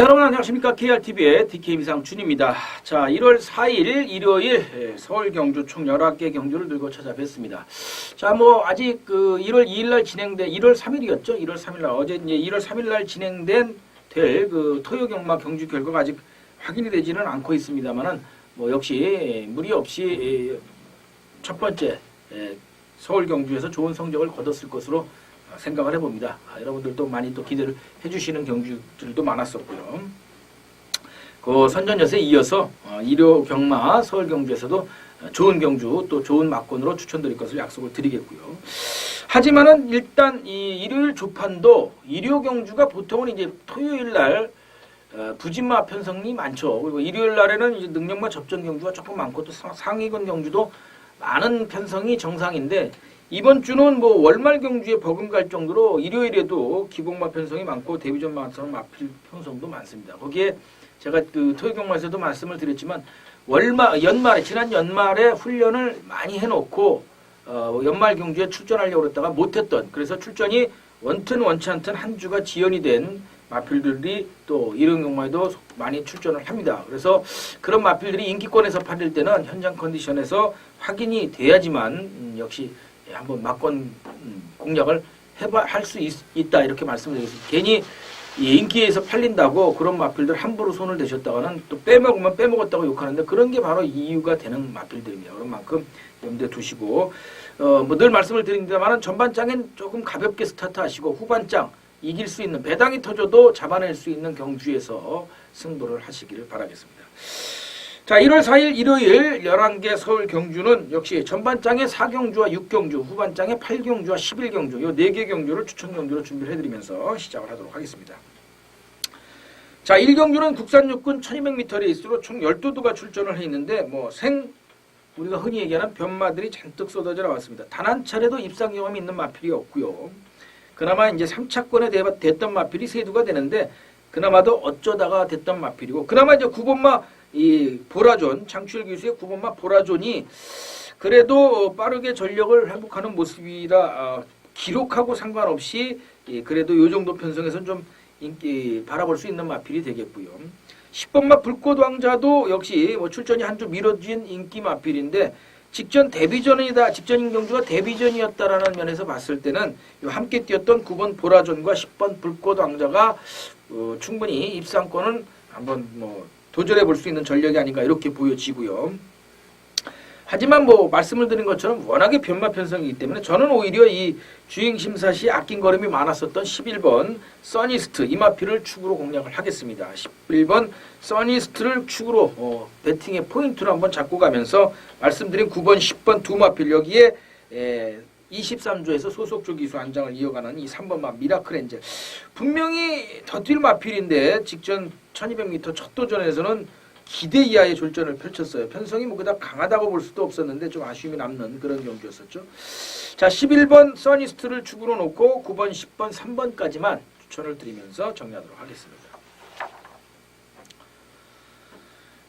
자, 여러분 안녕하십니까. KRTV의 DK임상준입니다. 자, 1월 4일 일요일 서울 경주 총 11개 경주를 들고 찾아뵙습니다. 자, 뭐 아직 1월 2일 날 진행된 1월 3일이었죠. 1월 3일 날 어제 이제 1월 3일 날 진행된 토요 경마 경주 결과가 아직 확인이 되지는 않고 있습니다만은 뭐 역시 무리 없이 첫 번째 서울 경주에서 좋은 성적을 거뒀을 것으로 생각을 해봅니다. 여러분들도 많이 또 기대를 해주시는 경주들도 많았었고요. 그 선전여세에 이어서 일요 경마 서울 경주에서도 좋은 경주 또 좋은 막권으로 추천드릴 것을 약속을 드리겠고요. 하지만은 일단 이 일요일 조판도 일요 경주가 보통은 이제 토요일 날 부진마 편성이 많죠. 그리고 일요일 날에는 이제 능력마 접전 경주가 조금 많고 또 상위권 경주도 많은 편성이 정상인데 이번 주는 뭐 월말 경주에 버금갈 정도로 일요일에도 기복마 편성이 많고 데뷔전 마선 마필 편성도 많습니다. 거기에 제가 토요 경마에서도 말씀을 드렸지만 연말에 지난 연말에 훈련을 많이 해놓고 연말 경주에 출전하려고 했다가 못했던, 그래서 출전이 원튼 원치 않든 한 주가 지연이 된 마필들이 또 이런 경마에도 많이 출전을 합니다. 그래서 그런 마필들이 인기권에서 팔릴 때는 현장 컨디션에서 확인이 돼야지만 역시 한번 막권 공략을 할 수 있다 이렇게 말씀드리겠습니다. 괜히 인기에서 팔린다고 그런 마필들 함부로 손을 대셨다가는 또 빼먹으면 빼먹었다고 욕하는데 그런 게 바로 이유가 되는 마필들입니다. 그런 만큼 염두에 두시고 뭐 늘 말씀을 드립니다만 전반장엔 조금 가볍게 스타트하시고 후반장 이길 수 있는, 배당이 터져도 잡아낼 수 있는 경주에서 승부를 하시기를 바라겠습니다. 자, 1월 4일 일요일 11개 서울 경주는 역시 전반장에 4경주와 6경주, 후반장에 8경주와 11경주, 이 4개 경주를 추천 경주로 준비를 해드리면서 시작을 하도록 하겠습니다. 자, 1경주는 국산 육군 1200m 레이스로 총 12두가 출전을 해 있는데 우리가 흔히 얘기하는 변마들이 잔뜩 쏟아져 나왔습니다. 단 한 차례도 입상 경험이 있는 마필이 없고요. 그나마 이제 3차권에 됐던 마필이 3두가 되는데 그나마도 어쩌다가 됐던 마필이고, 그나마 이제 9번마 이 보라존, 장출 기수의 9번마 보라존이 그래도 빠르게 전력을 회복하는 모습이라 기록하고 상관없이 그래도 이 정도 편성에서는 좀 인기 바라볼 수 있는 마필이 되겠고요. 10번마 불꽃왕자도 역시 뭐 출전이 한 주 미뤄진 인기 마필인데 직전 직전인 경주가 데뷔전이었다라는 면에서 봤을 때는 함께 뛰었던 9번 보라존과 10번 불꽃왕자가 충분히 입상권은 한번 뭐 도전해 볼 수 있는 전력이 아닌가 이렇게 보여지고요. 하지만 뭐 말씀을 드린 것처럼 워낙에 변마 편성이기 때문에 저는 오히려 이 주행 심사 시 아낀 걸음이 많았었던 11번 써니스트 이 마필을 축으로 공략을 하겠습니다. 11번 써니스트를 축으로 배팅의 포인트로 한번 잡고 가면서 말씀드린 9번 10번 두 마필, 여기에 23조에서 소속조 기수 안장을 이어가는 이 3번마 미라클 엔젤, 분명히 더 뛸 마필인데 직전 1200m 첫 도전에서는 기대 이하의 졸전을 펼쳤어요. 편성이 뭐 그닥 강하다고 볼 수도 없었는데 좀 아쉬움이 남는 그런 경주였었죠. 자, 11번 써니스트를 축으로 놓고 9번, 10번, 3번까지만 추천을 드리면서 정리하도록 하겠습니다.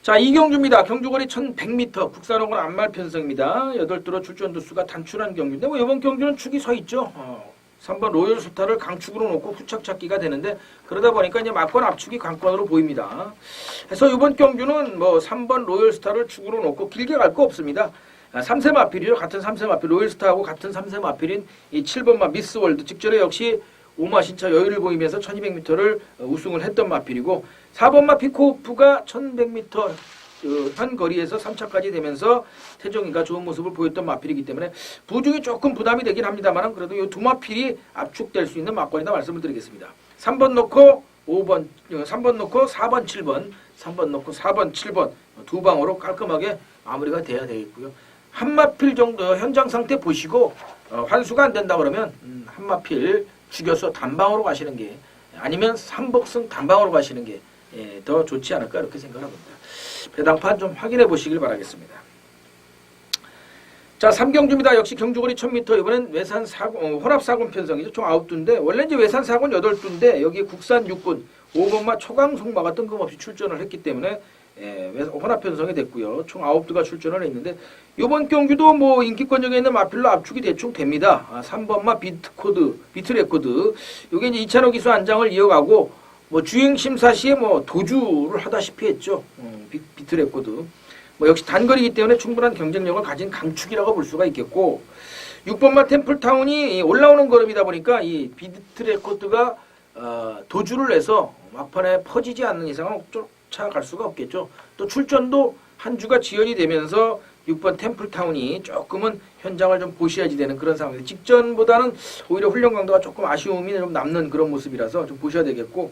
자, 이 경주입니다. 경주거리 1100m, 국산호군 안말 편성입니다. 8두로 출전 두수가 단출한 경주인데 뭐 이번 경주는 축이 서 있죠. 3번 로열 스타를 강축으로 놓고 후착 찾기가 되는데 그러다 보니까 이제 막권 압축이 강권으로 보입니다. 그래서 이번 경주는 뭐 3번 로열 스타를 축으로 놓고 길게 갈 거 없습니다. 3세 마필이죠. 같은 3세 마필, 로열 스타하고 같은 3세 마필인 이 7번마 미스 월드, 직전에 역시 오마 신차 여유를 보이면서 1200m를 우승을 했던 마필이고, 4번마 피코프가 1100m 현 거리에서 3차까지 되면서 태종이가 좋은 모습을 보였던 마필이기 때문에 부중이 조금 부담이 되긴 합니다만 그래도 이 두 마필이 압축될 수 있는 막권이다 말씀을 드리겠습니다. 3번 놓고 3번 놓고 4번 7번, 3번 놓고 4번 7번 두 방으로 깔끔하게 마무리가 돼야 되겠고요. 한 마필 정도 현장 상태 보시고 환수가 안 된다 그러면 한 마필 죽여서 단방으로 가시는 게, 아니면 3복승 단방으로 가시는 게 더 좋지 않을까 이렇게 생각합니다. 배당판 좀 확인해 보시길 바라겠습니다. 자, 3경주입니다. 역시 경주거리 1000m, 이번엔 외산 혼합사군 편성이죠. 총 9두인데 원래 이제 외산 사군 8두인데 여기 국산 육군 5번마 초강송마가 뜬금없이 출전을 했기 때문에 혼합 편성이 됐고요. 총 9두가 출전을 했는데 이번 경주도 뭐 인기권역에 있는 마필로 압축이 대충 됩니다. 3번마 비트 레코드, 이게 이제 이찬호 기수 안장을 이어가고 뭐 주행 심사 시에 뭐 도주를 하다시피 했죠. 비트레코드. 뭐 역시 단거리이기 때문에 충분한 경쟁력을 가진 강축이라고 볼 수가 있겠고 6번마 템플타운이 올라오는 걸음이다 보니까 이 비트레코드가 도주를 해서 막판에 퍼지지 않는 이상은 쫓아갈 수가 없겠죠. 또 출전도 한 주가 지연이 되면서 6번 템플타운이 조금은 현장을 좀 보셔야지 되는 그런 상황입니다. 직전보다는 오히려 훈련 강도가 조금 아쉬움이 좀 남는 그런 모습이라서 좀 보셔야 되겠고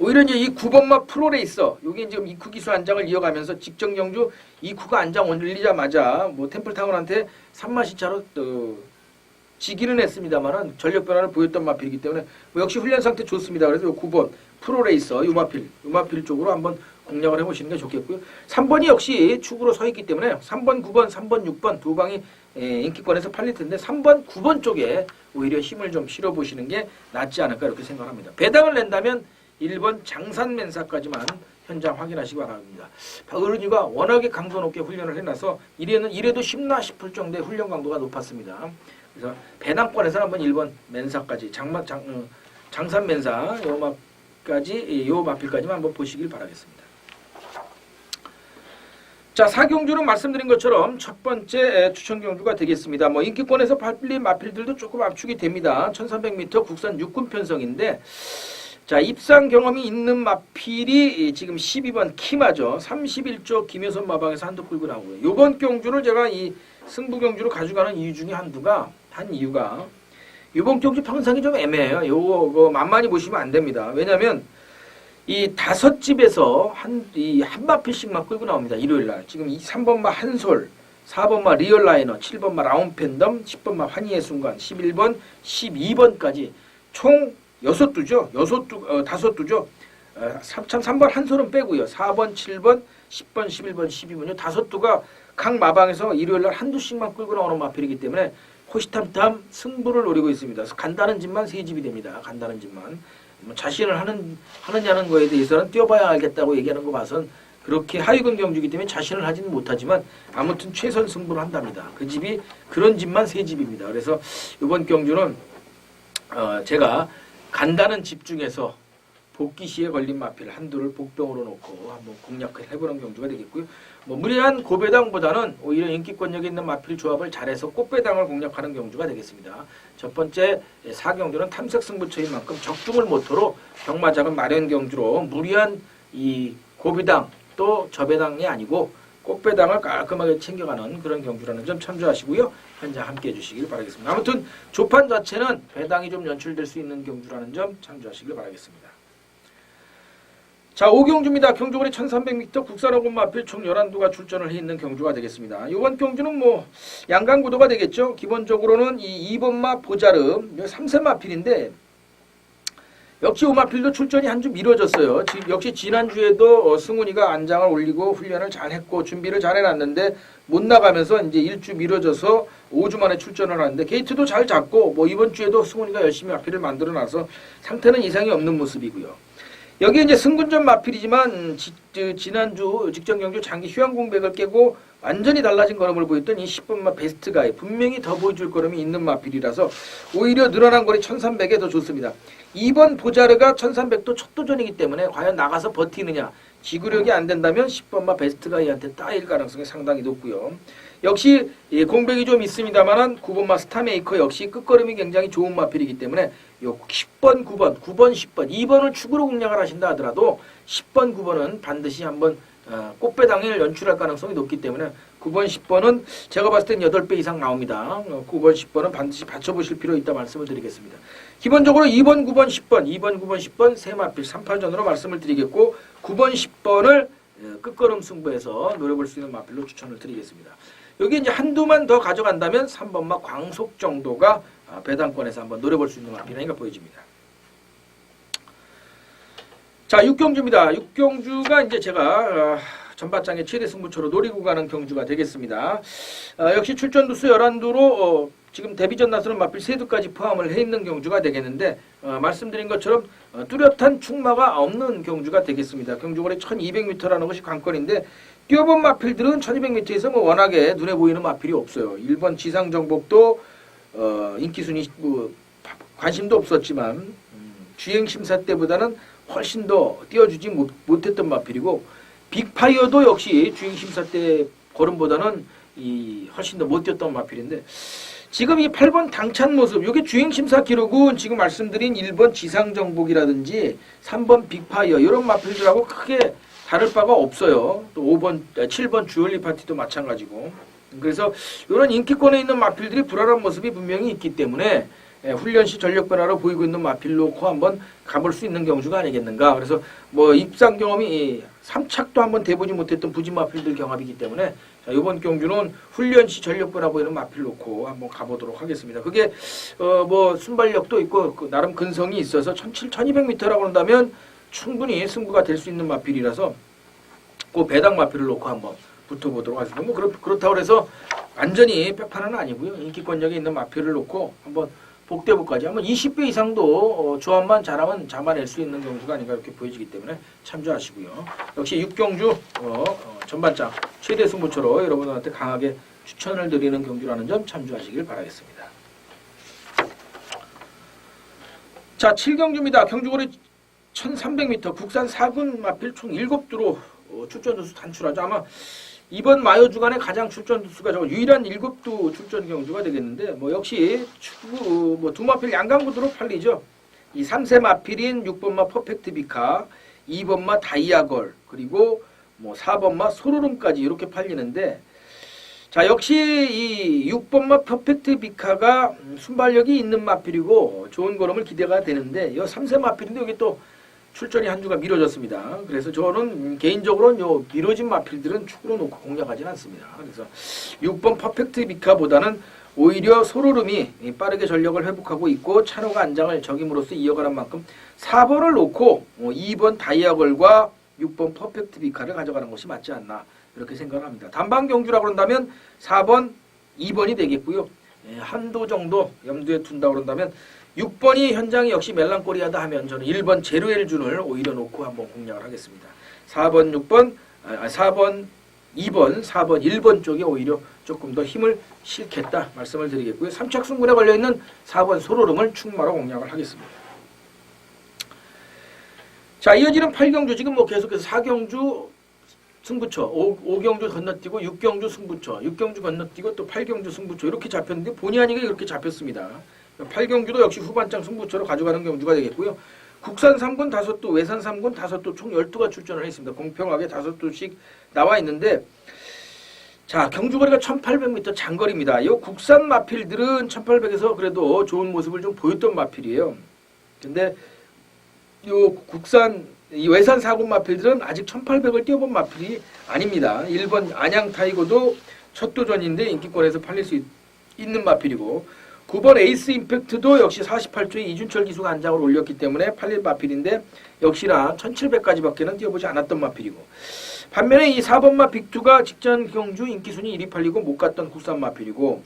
오히려 이제 이 9번마 프로레이서 여기 지금 이쿠 기수 안장을 이어가면서 직전 경주 이쿠가 안장 올리자마자 뭐 템플타운한테 3마시 차로 지기는 했습니다만은 전력 변화를 보였던 마필이기 때문에 뭐 역시 훈련 상태 좋습니다. 그래서 요 9번 프로레이서 요마필 쪽으로 한번 공략을 해보시는 게 좋겠고요. 3번이 역시 축으로 서 있기 때문에 3번, 9번, 3번, 6번 두 방이 인기권에서 팔릴 텐데 3번, 9번 쪽에 오히려 힘을 좀 실어보시는 게 낫지 않을까 이렇게 생각합니다. 배당을 낸다면 1번 장산맨사까지만 현장 확인하시기 바랍니다. 박어른이가 워낙에 강도 높게 훈련을 해놔서 이래도 쉽나 싶을 정도의 훈련 강도가 높았습니다. 그래서 배당권에서는 한번 1번 맨사까지 장산맨사 요 마필까지만 한번 보시길 바라겠습니다. 자, 4경주는 말씀드린 것처럼 첫 번째 추천 경주가 되겠습니다. 뭐 인기권에서 팔린 마필들도 조금 압축이 됩니다. 1300m 국산 육군 편성인데 자, 입상 경험이 있는 마필이 지금 12번 키마죠. 31조 김효선 마방에서 한두 끌고 나오고요. 요번 경주를 제가 이 승부 경주로 가져가는 이유 중에 한 이유가 요번 경주 평상이 좀 애매해요. 요거 만만히 보시면 안 됩니다. 왜냐면 이 5집에서 한 마필씩만 끌고 나옵니다. 일요일날. 지금 3번마 한솔, 4번마 리얼라이너, 7번마 라운 팬덤, 10번마 환희의 순간, 11번, 12번까지 총 6두죠. 5두죠. 3번 한솔은 빼고요. 4번, 7번, 10번, 11번, 12번요. 5두가 각 마방에서 일요일날 한두씩만 끌고 나오는 마필이기 때문에 호시탐탐 승부를 노리고 있습니다. 간다는 집만 3집이 됩니다. 간다는 집만. 뭐 자신을 하느냐는 거에 대해서는 뛰어봐야 알겠다고 얘기하는 거 봐선 그렇게 하위권 경주이기 때문에 자신을 하지는 못하지만 아무튼 최선 승부를 한답니다. 그 집이 그런 집만 3집입니다. 그래서 이번 경주는 제가 간다는 집 중에서 복귀 시에 걸린 마필 한두를 복병으로 놓고 한번 공략을 해보는 경주가 되겠고요. 뭐 무리한 고배당보다는 오히려 인기권력이 있는 마필 조합을 잘해서 꽃배당을 공략하는 경주가 되겠습니다. 첫 번째 4경주는 탐색 승부처인 만큼 적중을 모토로 경마장은 마련 경주로 무리한 이 고배당 또 저배당이 아니고 꽃배당을 깔끔하게 챙겨가는 그런 경주라는 점 참조하시고요. 현장 함께해 주시길 바라겠습니다. 아무튼 조판 자체는 배당이 좀 연출될 수 있는 경주라는 점 참조하시길 바라겠습니다. 자, 5경주입니다. 경주거리 1300m 국산어군 마필 총 11두가 출전을 해 있는 경주가 되겠습니다. 이번 경주는 뭐 양강구도가 되겠죠. 기본적으로는 이 2번마 보자름 3세 마필인데 역시 오마필도 출전이 한 주 미뤄졌어요. 역시 지난주에도 승훈이가 안장을 올리고 훈련을 잘했고 준비를 잘 해놨는데 못 나가면서 이제 1주 미뤄져서 5주 만에 출전을 하는데 게이트도 잘 잡고 뭐 이번 주에도 승훈이가 열심히 마필을 만들어놔서 상태는 이상이 없는 모습이고요. 여기 이제 승군전 마필이지만 지난주 직전 경주 장기 휴양 공백을 깨고 완전히 달라진 걸음을 보였던 이 10번마 베스트가이 분명히 더 보여줄 걸음이 있는 마필이라서 오히려 늘어난 거리 1300에 더 좋습니다. 2번 보자르가 1300도 첫 도전이기 때문에 과연 나가서 버티느냐 지구력이 안 된다면 10번마 베스트가이한테 따일 가능성이 상당히 높고요. 역시 공백이 좀 있습니다만 9번마 스타메이커 역시 끝걸음이 굉장히 좋은 마필이기 때문에 요 10번, 9번, 9번, 10번, 2번을 축으로 공략을 하신다 하더라도 10번, 9번은 반드시 한번 꽃배당을 연출할 가능성이 높기 때문에 9번, 10번은 제가 봤을 땐 8배 이상 나옵니다. 9번, 10번은 반드시 받쳐보실 필요 있다 말씀을 드리겠습니다. 기본적으로 2번, 9번, 10번, 2번, 9번, 10번 세 마필 3파전으로 말씀을 드리겠고 9번, 10번을 끝걸음 승부에서 노려볼 수 있는 마필로 추천을 드리겠습니다. 여기 이제 한두만 더 가져간다면 3번마 광속 정도가 배당권에서 한번 노려볼 수 있는 마필이니까 보여집니다. 자, 6경주입니다. 6경주가 이제 제가 전밭장의 최대 승부처로 노리고 가는 경주가 되겠습니다. 역시 출전 두수 11두로 지금 데뷔전 나서는 마필 3두까지 포함을 해 있는 경주가 되겠는데 말씀드린 것처럼 뚜렷한 충마가 없는 경주가 되겠습니다. 경주거리 1200m라는 것이 관건인데 뛰어본 마필들은 1200m에서 뭐 워낙에 눈에 보이는 마필이 없어요. 1번 지상정복도 인기순위 관심도 없었지만 주행 심사 때보다는 훨씬 더 띄워주지 못했던 마필이고 빅파이어도 역시 주행 심사 때 걸음보다는 훨씬 더 못 뛰었던 마필인데 지금 이 8번 당찬 모습, 이게 주행심사 기록은 지금 말씀드린 1번 지상정복이라든지 3번 빅파이어 이런 마필들하고 크게 다를 바가 없어요. 또 7번 주얼리 파티도 마찬가지고. 그래서 이런 인기권에 있는 마필들이 불안한 모습이 분명히 있기 때문에 훈련 시 전력 변화로 보이고 있는 마필 놓고 한번 가볼 수 있는 경주가 아니겠는가. 그래서 뭐 입상 경험이 3착도 한번 돼보지 못했던 부진 마필들 경합이기 때문에 자, 이번 경주는 훈련 시 전력 변화 보이는 마필 놓고 한번 가보도록 하겠습니다. 그게 뭐 순발력도 있고 나름 근성이 있어서 1200m라고 한다면 충분히 승부가 될 수 있는 마필이라서 그 배당 마필을 놓고 한번 붙어보도록 하겠습니다. 뭐 그렇다고 해서 완전히 백판은 아니고요. 인기권력이 있는 마필을 놓고 한번 복대부까지 한번 20배 이상도 조합만 잘하면 잡아낼 수 있는 경주가 아닌가 이렇게 보여지기 때문에 참조하시고요. 역시 6경주 전반장 최대 승부처로 여러분들한테 강하게 추천을 드리는 경주라는 점 참조하시길 바라겠습니다. 자, 7경주입니다. 경주거리 1300m 국산 4군 마필 총 7두로 출전 두수 단출하죠. 아마 이번 마요 주간에 가장 출전 두수가 유일한 7두 출전 경주가 되겠는데 뭐 역시 추구 뭐 두 마필 양강구도로 팔리죠. 이 3세 마필인 6번마 퍼펙트 비카, 2번마 다이아걸, 그리고 뭐 4번마 소로름까지 이렇게 팔리는데 자, 역시 이 6번마 퍼펙트 비카가 순발력이 있는 마필이고 좋은 걸음을 기대가 되는데 이 3세 마필인데 여기 또 출전이 한 주가 미뤄졌습니다. 그래서 저는 개인적으로는 요 미뤄진 마필들은 축으로 놓고 공략하지는 않습니다. 그래서 6번 퍼펙트 비카보다는 오히려 소로름이 빠르게 전력을 회복하고 있고 찬호가 안장을 적임으로써 이어가는 만큼 4번을 놓고 2번 다이아걸과 6번 퍼펙트 비카를 가져가는 것이 맞지 않나 이렇게 생각을 합니다. 단방 경주라고 한다면 4번, 2번이 되겠고요. 한도 정도 염두에 둔다고 한다면 6번이 현장이 역시 멜랑꼬리하다 하면 저는 1번 제로엘준을 오히려 놓고 한번 공략을 하겠습니다. 4번, 6번, 4번, 2번, 4번, 1번 쪽에 오히려 조금 더 힘을 실겠다 말씀을 드리겠고요. 3착 승군에 걸려있는 4번 소로름을 충마로 공략을 하겠습니다. 자, 이어지는 8경주 지금 뭐 계속해서 4경주 승부처, 5경주 건너뛰고 6경주 승부처, 6경주 건너뛰고 또 8경주 승부처 이렇게 잡혔는데 본의 아니게 이렇게 잡혔습니다. 8경주도 역시 후반장 승부처로 가져가는 경주가 되겠고요. 국산 3군 5두, 외산 3군 5두 총 12가 출전을 했습니다. 공평하게 5두씩 나와 있는데 자, 경주거리가 1800m 장거리입니다. 이 국산 마필들은 1800에서 그래도 좋은 모습을 좀 보였던 마필이에요. 근데 이 국산 이 외산 4군 마필들은 아직 1800을 뛰어본 마필이 아닙니다. 1번 안양 타이거도 첫 도전인데 인기권에서 팔릴 수 있는 마필이고 9번 에이스 임팩트도 역시 48초에 이준철 기수가 안장을 올렸기 때문에 팔릴 마필인데 역시나 1700까지밖에는 뛰어보지 않았던 마필이고 반면에 이 4번마 빅2가 직전 경주 인기순위 1위 팔리고 못 갔던 국산 마필이고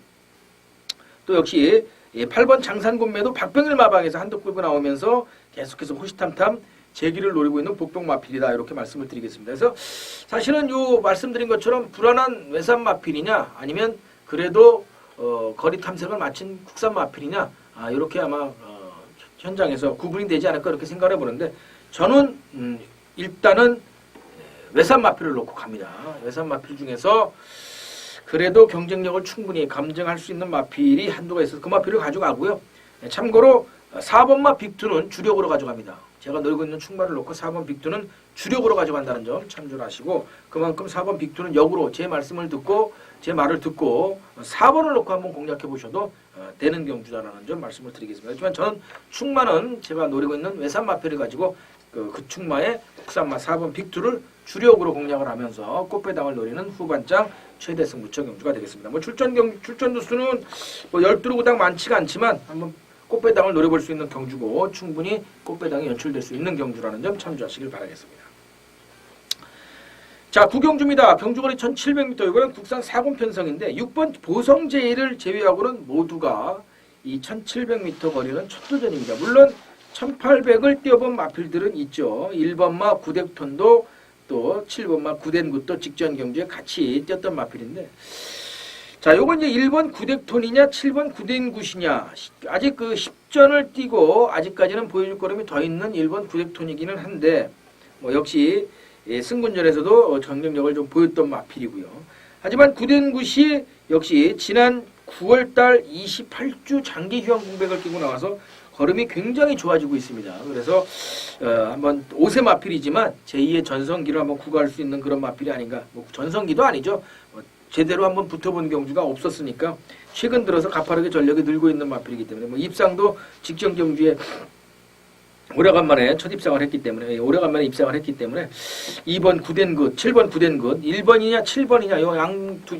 또 역시 8번 장산군매도 박병일 마방에서 한도 끌고 나오면서 계속해서 호시탐탐 재기를 노리고 있는 복병 마필이다 이렇게 말씀을 드리겠습니다. 그래서 사실은 요 말씀드린 것처럼 불안한 외산 마필이냐 아니면 그래도 거리 탐색을 마친 국산 마필이냐 이렇게 아마 현장에서 구분이 되지 않을까 이렇게 생각을 해보는데 저는 일단은 외산 마필을 놓고 갑니다. 외산 마필 중에서 그래도 경쟁력을 충분히 감정할 수 있는 마필이 한두가 있어서 그 마필을 가져가고요. 참고로 4번마 빅2는 주력으로 가져갑니다. 제가 놀고 있는 충마를 놓고 4번 빅2는 주력으로 가져간다는 점 참조를 하시고 그만큼 4번 빅2는 역으로 제 말씀을 듣고 제 말을 듣고 4번을 놓고 한번 공략해 보셔도 되는 경주다라는 점 말씀을 드리겠습니다. 하지만 저는 충마는 제가 노리고 있는 외산 마필을 가지고 그 충마의 국산마 4번 빅2를 주력으로 공략을 하면서 꽃배당을 노리는 후반장 최대 승부처 경주가 되겠습니다. 뭐 출전 두수는 뭐 12루구당 많지가 않지만 한번 꽃배당을 노려볼 수 있는 경주고 충분히 꽃배당이 연출될 수 있는 경주라는 점 참조하시길 바라겠습니다. 자, 9경주입니다. 경주거리 1700m 이거는 국산 4군 편성인데 6번 보성제일을 제외하고는 모두가 이 1700m 거리는 첫 도전입니다. 물론 1800을 뛰어본 마필들은 있죠. 1번마 구덱톤도 또 7번마 구덴굿도 직전 경주에 같이 뛰었던 마필인데 자, 요건 이제 1번 구덱톤이냐 7번 구덴굿이냐 아직 그 10전을 뛰고 아직까지는 보여줄 거름이 더 있는 1번 구덱톤이기는 한데 뭐 역시 승군전에서도 정력력을 좀 보였던 마필이고요. 하지만 구덴굿이 역시 지난 9월달 28주 장기 휴양 공백을 끼고 나와서 걸음이 굉장히 좋아지고 있습니다. 그래서 한번 5세 마필이지만 제2의 전성기를 한번 구가할 수 있는 그런 마필이 아닌가. 뭐 전성기도 아니죠. 제대로 한번 붙어본 경주가 없었으니까 최근 들어서 가파르게 전력이 늘고 있는 마필이기 때문에 뭐 입상도 직전 경주에 오래간만에 첫 입상을 했기 때문에 2번 구덴굿, 7번 구덴굿, 1번이냐 7번이냐 요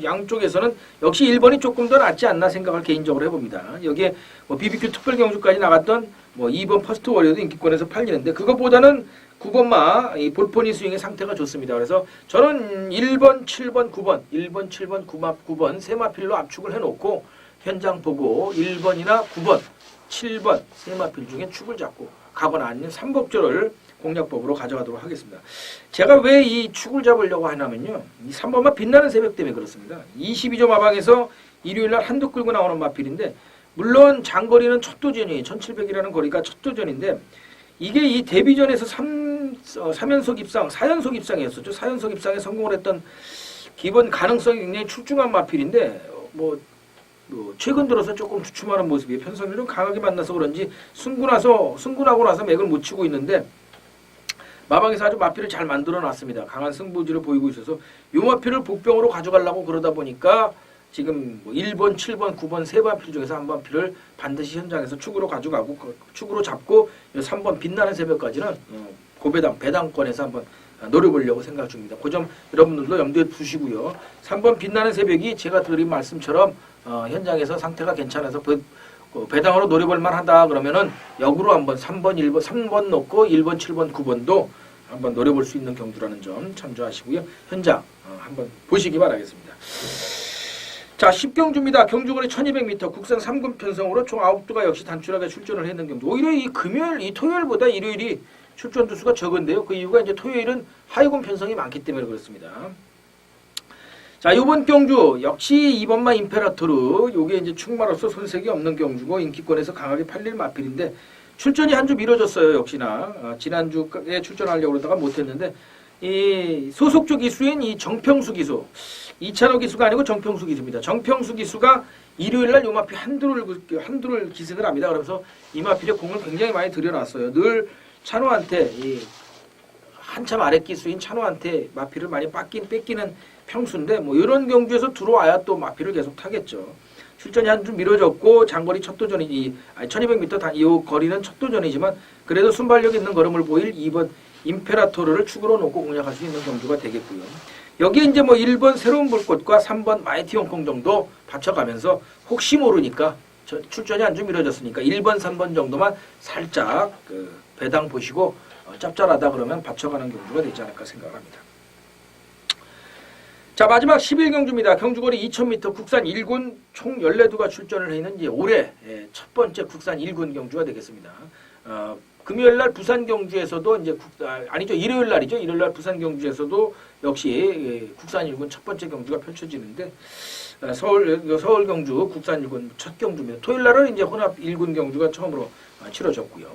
양쪽에서는 역시 1번이 조금 더 낫지 않나 생각을 개인적으로 해봅니다. 여기에 뭐 BBQ 특별 경주까지 나갔던 뭐 2번 퍼스트 워리어도 인기권에서 팔리는데 그것보다는 9번마 이 볼포니 스윙의 상태가 좋습니다. 그래서 저는 1번, 7번, 9번, 1번, 7번, 9번 세 마필로 압축을 해놓고 현장 보고 1번이나 9번, 7번 세 마필 중에 축을 잡고 가거나 아니면 3법조를 공략법으로 가져가도록 하겠습니다. 제가 왜 이 축을 잡으려고 하냐면요. 이 3번마 빛나는 새벽 때문에 그렇습니다. 22조 마방에서 일요일날 한두 끌고 나오는 마필인데 물론 장거리는 첫 도전이에요. 1700이라는 거리가 첫 도전인데 이게 이 데뷔전에서 3연속 입상, 4연속 입상이었었죠. 4연속 입상에 성공을 했던 기본 가능성이 굉장히 출중한 마필인데 뭐 최근 들어서 조금 주춤하는 모습이 편성을 좀 강하게 만나서 그런지 승군하고 나서 맥을 못 치고 있는데 마방에서 아주 마필을 잘 만들어 놨습니다. 강한 승부지를 보이고 있어서 이 마필을 복병으로 가져가려고 그러다 보니까 지금 뭐 1번, 7번, 9번 세 마필 중에서 한 마필을 반드시 현장에서 축으로 가져가고 축으로 잡고 3번 빛나는 새벽까지는 배당권에서 한번 노려보려고 생각 중입니다. 그 점 여러분들도 염두에 두시고요. 3번 빛나는 새벽이 제가 드린 말씀처럼 현장에서 상태가 괜찮아서 배당으로 노려볼 만하다 그러면은 역으로 한번 3번, 1번, 3번 넣고 1번, 7번, 9번도 한번 노려볼 수 있는 경주라는 점 참조하시고요. 현장 한번 보시기 바라겠습니다. 자, 10경주입니다. 경주거리 1200m 국산 3군 편성으로 총 9두가 역시 단출하게 출전을 했는 경주. 오히려 이 토요일보다 일요일이 출전 두수가 적은데요. 그 이유가 이제 토요일은 하위군 편성이 많기 때문에 그렇습니다. 자, 이번 경주 역시 2번마 임페라토르 요게 이제 충마로서 손색이 없는 경주고 인기권에서 강하게 팔릴 마필인데 출전이 한 주 미뤄졌어요. 역시나 지난주에 출전하려고 그러다가 못했는데 이 소속주 기수인 이 정평수 기수 이찬호 기수가 아니고 정평수 기수입니다. 정평수 기수가 일요일날 요 마필 한두를 기승을 합니다. 그러면서 이 마필에 공을 굉장히 많이 들여놨어요. 늘 찬호한테 한참 아래 기수인 찬호한테 마필을 많이 뺏기는 평수인데 뭐 이런 경주에서 들어와야 또 마필을 계속 타겠죠. 출전이 한 주 미뤄졌고 장거리 첫 도전이 1200m 이 거리는 첫 도전이지만 그래도 순발력 있는 걸음을 보일 2번 임페라토르를 축으로 놓고 공략할 수 있는 경주가 되겠고요. 여기에 이제 뭐 1번 새로운 불꽃과 3번 마이티 홍콩 정도 받쳐가면서 혹시 모르니까 출전이 한 주 미뤄졌으니까 1번, 3번 정도만 살짝 배당 보시고 짭짤하다 그러면 받쳐가는 경주가 되지 않을까 생각합니다. 자, 마지막 11경주입니다. 경주거리 2000m 국산 1군 총 14두가 출전을 해 있는 이제 올해 첫 번째 국산 1군 경주가 되겠습니다. 금요일날 부산 경주에서도 이제 일요일날이죠. 일요일날 부산 경주에서도 역시 국산 1군 첫 번째 경주가 펼쳐지는데 서울 경주 국산 1군 첫 경주입니다. 토요일날은 이제 혼합 1군 경주가 처음으로 치러졌고요.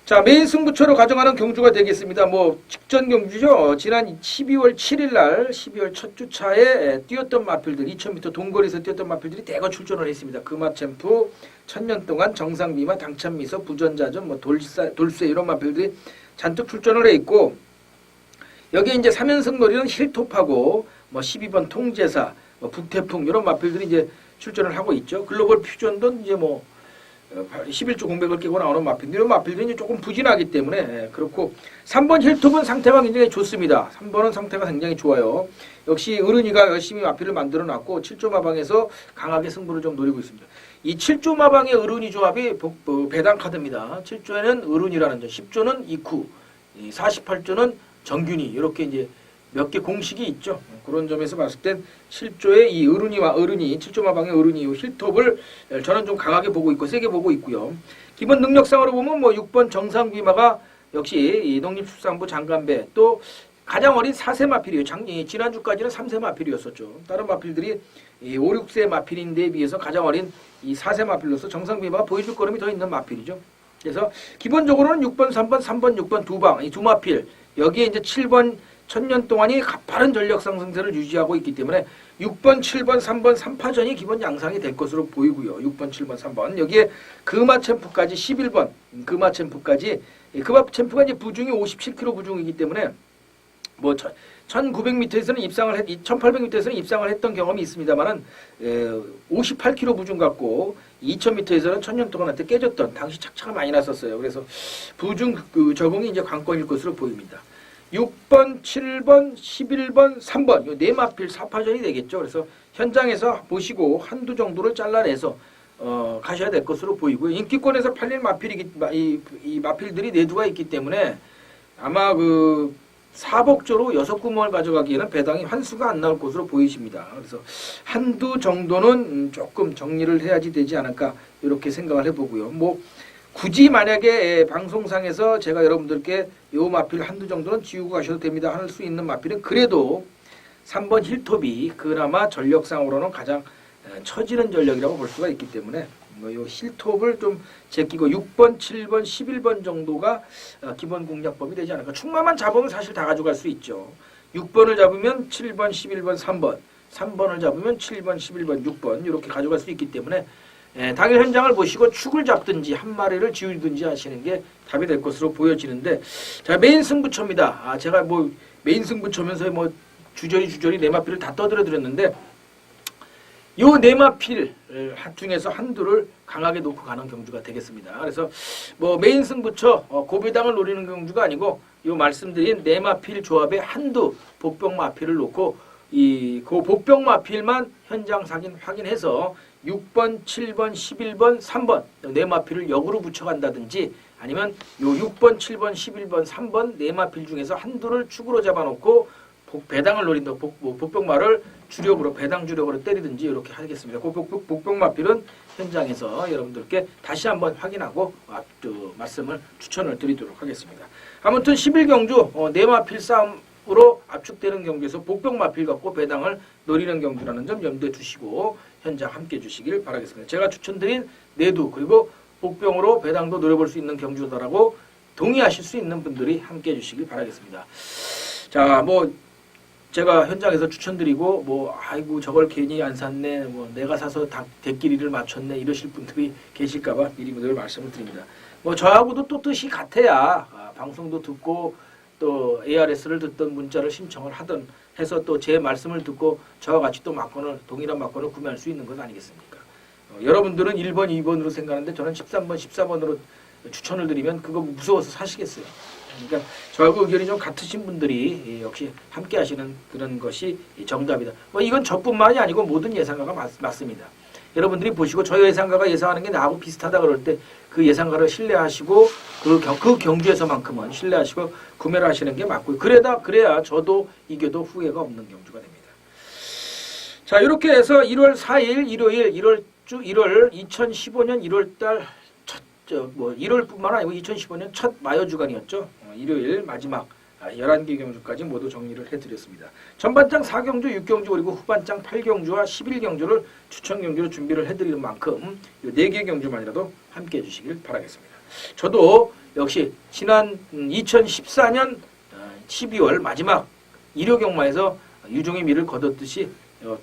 자, 메인 승부처로 가져가는 경주가 되겠습니다. 뭐 직전 경주죠. 지난 12월 7일날 12월 첫 주차에 뛰었던 마필들 2000m 동거리에서 뛰었던 마필들이 대거 출전을 했습니다. 금화챔프, 천년 동안 정상미마, 당찬미서, 부전자전, 뭐 돌쇠 이런 마필들이 잔뜩 출전을 해 있고 여기에 이제 3연승 놀이는 힐톱하고 뭐 12번 통제사, 뭐 북태풍 이런 마필들이 이제 출전을 하고 있죠. 글로벌 퓨전도 이제 뭐 11조 공백을 끼고 나오는 마필들, 이런 마필들이 이제 조금 부진하기 때문에 그렇고 3번 힐톱은 상태가 굉장히 좋습니다. 3번은 상태가 굉장히 좋아요. 역시 어른이가 열심히 마필을 만들어 놨고 7조 마방에서 강하게 승부를 좀 노리고 있습니다. 이 7조 마방의 어른이 조합이 배당 카드입니다. 7조에는 어른이라는 점, 10조는 이쿠, 48조는 정균이 이렇게 이제 몇 개 공식이 있죠. 그런 점에서 봤을 땐 7조의 이 어른이 7조 마방의 어른이 힐톱을 저는 좀 강하게 보고 있고 세게 보고 있고요. 기본 능력상으로 보면 뭐 6번 정상귀마가 역시 이 농림축산부 장관배 또 가장 어린 4세 마필이에요. 지난주까지는 3세 마필이었었죠. 다른 마필들이 5, 6세 마필인데 비해서 가장 어린 이 4세 마필로서 정상비마가 보여줄 걸음이 더 있는 마필이죠. 그래서 기본적으로는 6번, 3번, 3번, 6번 두 방, 이 두 마필, 여기에 이제 7번 1000년 동안이 가파른 전력 상승세를 유지하고 있기 때문에 6번, 7번, 3번, 3파전이 기본 양상이 될 것으로 보이고요. 6번, 7번, 3번. 여기에 금화챔프까지 11번, 금화챔프까지, 금화챔프가 이제 부중이 57kg 부중이기 때문에 뭐 1900m에서는 입상을 1800m에서는 입상을 했던 경험이 있습니다만은 58kg 부중 갖고 2000m에서는 1000년 동안 한테 깨졌던 당시 착차가 많이 났었어요. 그래서 부중 적응이 이제 관건일 것으로 보입니다. 6번, 7번, 11번, 3번 이 네 마필 4파전이 되겠죠. 그래서 현장에서 보시고 한두 정도를 잘라내서 가셔야 될 것으로 보이고요. 인기권에서 팔릴 이 마필들이 네두가 있기 때문에 아마 그 사복조로 6구멍을 가져가기에는 배당이 환수가 안 나올 것으로 보이십니다. 그래서 한두 정도는 조금 정리를 해야지 되지 않을까 이렇게 생각을 해보고요. 뭐 굳이 만약에 방송상에서 제가 여러분들께 요 마필 한두 정도는 지우고 가셔도 됩니다 할 수 있는 마필은 그래도 3번 힐톱이 그나마 전력상으로는 가장 처지는 전력이라고 볼 수가 있기 때문에 요 힐톱을 좀 제끼고 6번, 7번, 11번 정도가 기본 공략법이 되지 않을까. 충마만 잡으면 사실 다 가져갈 수 있죠. 6번을 잡으면 7번, 11번, 3번, 3번을 잡으면 7번, 11번, 6번 이렇게 가져갈 수 있기 때문에 당일 현장을 보시고 축을 잡든지 한 마리를 지우든지 하시는 게 답이 될 것으로 보여지는데, 자, 메인 승부처입니다. 제가 뭐 메인 승부처면서 뭐 주저리 네 마필을 다 떠들어 드렸는데 요 네 마필 중에서 한두를 강하게 놓고 가는 경주가 되겠습니다. 그래서 뭐 메인 승부처 고배당을 노리는 경주가 아니고 요 말씀드린 네 마필 조합에 한두 복병 마필을 놓고 그 복병 마필만 현장 확인해서 6번, 7번, 11번, 3번 네 마필을 역으로 붙여간다든지 아니면 요 6번, 7번, 11번, 3번 네 마필 중에서 한두를 축으로 잡아놓고 배당을 노린다. 복병마를 주력으로 배당 주력으로 때리든지 이렇게 하겠습니다. 복병마필은 현장에서 여러분들께 다시 한번 확인하고 말씀을 추천을 드리도록 하겠습니다. 아무튼 11경주 네 마필 싸움으로 압축되는 경주에서 복병마필 갖고 배당을 노리는 경주라는 점 염두에 두시고 현장 함께 해주시길 바라겠습니다. 제가 추천드린 내두 그리고 복병으로 배당도 노려볼 수 있는 경주다라고 동의하실 수 있는 분들이 함께 해주시길 바라겠습니다. 자, 뭐 제가 현장에서 추천드리고 뭐 아이고 저걸 괜히 안 샀네, 뭐 내가 사서 대끼리를 맞췄네 이러실 분들이 계실까봐 미리 늘 말씀을 드립니다. 뭐 저하고도 또 뜻이 같아야 방송도 듣고 또 ARS를 듣던 문자를 신청을 하던 해서 또 제 말씀을 듣고 저와 같이 또 동일한 막건을 구매할 수 있는 것 아니겠습니까? 여러분들은 1번, 2번으로 생각하는데 저는 13번, 14번으로 추천을 드리면 그거 무서워서 사시겠어요. 그러니까 저하고 의견이 좀 같으신 분들이 역시 함께 하시는 그런 것이 정답이다. 뭐 이건 저뿐만이 아니고 모든 예상가가 맞습니다. 여러분들이 보시고 저 예상가가 예상하는 게 나하고 비슷하다 그럴 때 그 예상가를 신뢰하시고 그 경주에서만큼은 신뢰하시고 구매를 하시는 게 맞고요. 그래야 저도 이겨도 후회가 없는 경주가 됩니다. 자, 이렇게 해서 1월 4일 일요일 1월 2015년 1월달 1월뿐만 아니고 2015년 첫 마여 주간이었죠. 일요일 마지막 11개 경주까지 모두 정리를 해드렸습니다. 전반장 4경주, 6경주 그리고 후반장 8경주와 11경주를 추천 경주로 준비를 해드리는 만큼 이 4개 경주만이라도 함께 해주시길 바라겠습니다. 저도 역시 지난 2014년 12월 마지막 일요경마에서 유종의 미를 거뒀듯이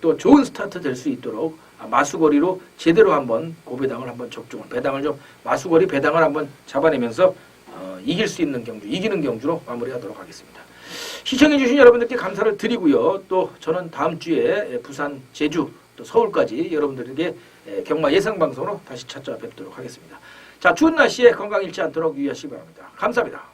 또 좋은 스타트 될 수 있도록 마수거리로 제대로 한번 고배당을 한번 배당을 좀 마수거리 배당을 한번 잡아내면서 이길 수 있는 경주, 이기는 경주로 마무리하도록 하겠습니다. 시청해주신 여러분들께 감사를 드리고요. 또 저는 다음 주에 부산, 제주, 또 서울까지 여러분들에게 경마 예상 방송으로 다시 찾아뵙도록 하겠습니다. 자, 추운 날씨에 건강 잃지 않도록 유의하시기 바랍니다. 감사합니다.